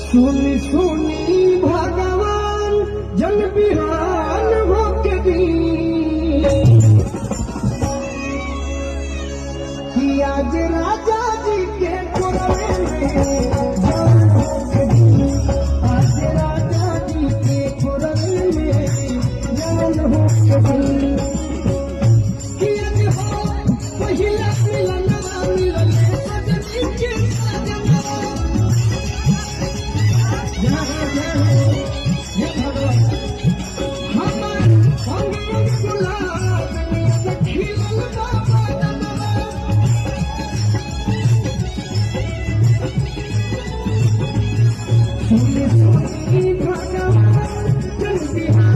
सुनी सुनी भगवान जन बिहान होके दी कि आज राजा जी के कोरवे में जान होके दी। आज राजा जी के कोरवे में जान होके दी। कि आज हो पहिला मिलनवा मिलने सजनी के सजना। सुनी सुनी भगवान जन बिहान